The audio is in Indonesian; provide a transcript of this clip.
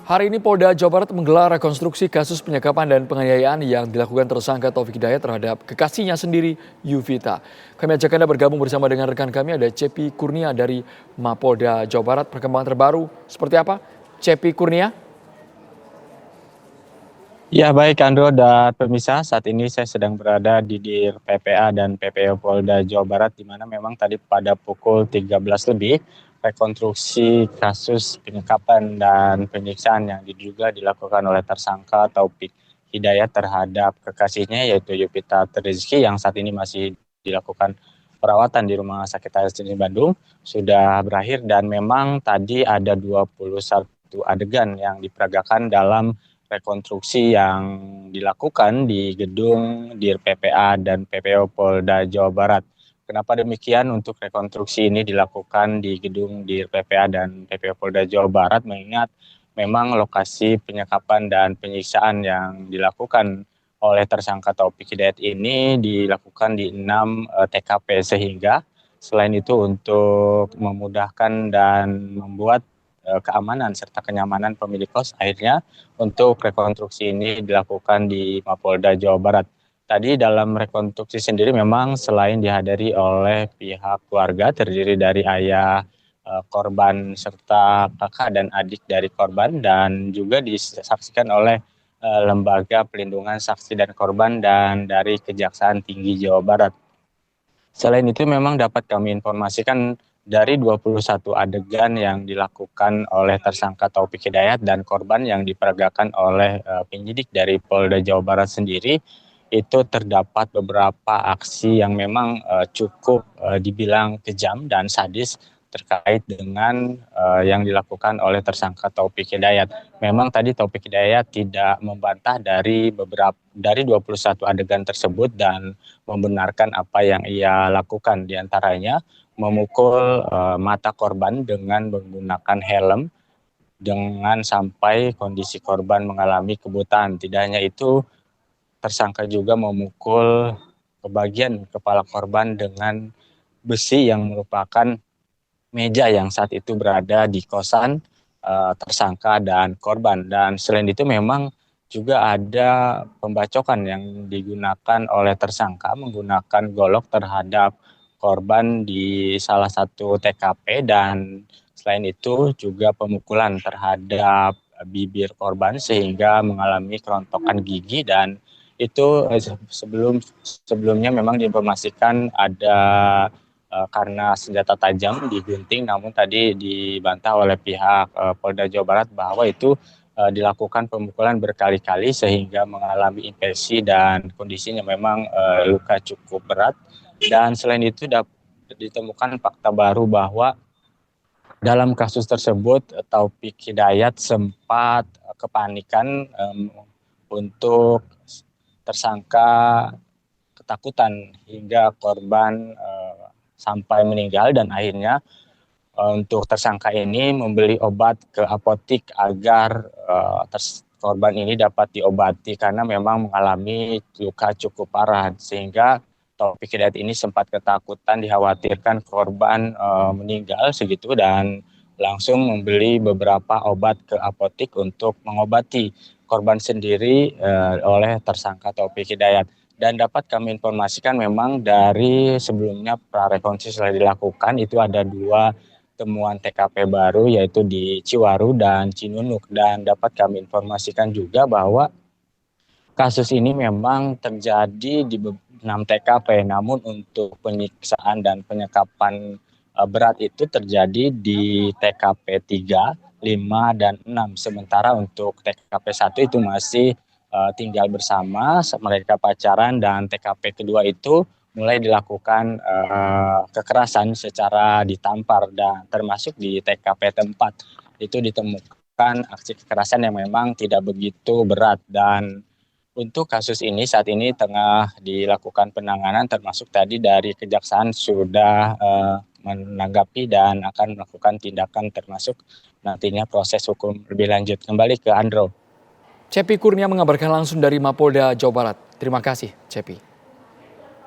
Hari ini Polda Jawa Barat menggelar rekonstruksi kasus penyekapan dan penganiayaan yang dilakukan tersangka Taufik Hidayat terhadap kekasihnya sendiri, Yuvita. Kami ajak Anda bergabung bersama dengan rekan kami, ada Cepi Kurnia dari Mapolda Jawa Barat. Perkembangan terbaru seperti apa? Cepi Kurnia? Ya baik Andro dan pemirsa, saat ini saya sedang berada di Dir PPA dan PPO Polda Jawa Barat, di mana memang tadi pada pukul 13 lebih rekonstruksi kasus penyekapan dan penyiksaan yang diduga dilakukan oleh tersangka Taufik Hidayat terhadap kekasihnya yaitu Yuvita Rizky yang saat ini masih dilakukan perawatan di Rumah Sakit Hasan Bandung sudah berakhir, dan memang tadi ada 21 adegan yang diperagakan dalam rekonstruksi yang dilakukan di gedung Dir PPA dan PPO Polda Jawa Barat. Kenapa demikian? Untuk rekonstruksi ini dilakukan di gedung Dir PPA dan PPO Polda Jawa Barat, mengingat memang lokasi penyekapan dan penyiksaan yang dilakukan oleh tersangka Taufik Hidayat ini dilakukan di 6 TKP, sehingga selain itu untuk memudahkan dan membuat keamanan serta kenyamanan pemilik kos, akhirnya untuk rekonstruksi ini dilakukan di Mapolda Jawa Barat. Tadi dalam rekonstruksi sendiri memang selain dihadiri oleh pihak keluarga terdiri dari ayah korban serta kakak dan adik dari korban, dan juga disaksikan oleh Lembaga Pelindungan Saksi dan Korban dan dari Kejaksaan Tinggi Jawa Barat. Selain itu memang dapat kami informasikan dari 21 adegan yang dilakukan oleh tersangka Taufik Hidayat dan korban yang diperagakan oleh penyidik dari Polda Jawa Barat sendiri, itu terdapat beberapa aksi yang memang cukup dibilang kejam dan sadis terkait dengan yang dilakukan oleh tersangka Taufik Hidayat. Memang tadi Taufik Hidayat tidak membantah dari 21 adegan tersebut dan membenarkan apa yang ia lakukan, diantaranya memukul mata korban dengan menggunakan helm dengan sampai kondisi korban mengalami kebutaan. Tidak hanya itu, tersangka juga memukul ke bagian kepala korban dengan besi yang merupakan meja yang saat itu berada di kosan tersangka dan korban. Dan selain itu memang juga ada pembacokan yang digunakan oleh tersangka menggunakan golok terhadap korban di salah satu TKP, dan selain itu juga pemukulan terhadap bibir korban sehingga mengalami kerontokan gigi, dan itu sebelumnya memang diinformasikan ada karena senjata tajam digunting, namun tadi dibantah oleh pihak Polda Jawa Barat bahwa itu dilakukan pemukulan berkali-kali sehingga mengalami infeksi dan kondisinya memang luka cukup berat. Dan selain itu ditemukan fakta baru bahwa dalam kasus tersebut Taufik Hidayat sempat kepanikan untuk tersangka ketakutan hingga korban sampai meninggal, dan akhirnya untuk tersangka ini membeli obat ke apotik agar korban ini dapat diobati karena memang mengalami luka cukup parah, sehingga Taufik Hidayat ini sempat ketakutan, dikhawatirkan korban meninggal segitu, dan langsung membeli beberapa obat ke apotik untuk mengobati korban sendiri oleh tersangka Taufik Hidayat. Dan dapat kami informasikan memang dari sebelumnya prarekonstruksi sudah dilakukan, itu ada 2 temuan TKP baru yaitu di Ciwaru dan Cinunuk, dan dapat kami informasikan juga bahwa kasus ini memang terjadi di 6 TKP, namun untuk penyiksaan dan penyekapan berat itu terjadi di TKP 3, 5, dan 6. Sementara untuk TKP 1 itu masih tinggal bersama, mereka pacaran, dan TKP kedua itu mulai dilakukan kekerasan secara ditampar, dan termasuk di TKP tempat itu ditemukan aksi kekerasan yang memang tidak begitu berat. Dan untuk kasus ini saat ini tengah dilakukan penanganan, termasuk tadi dari Kejaksaan sudah menanggapi dan akan melakukan tindakan termasuk nantinya proses hukum lebih lanjut. Kembali ke Andro. Cepi Kurnia mengabarkan langsung dari Mapolda Jawa Barat. Terima kasih, Cepi.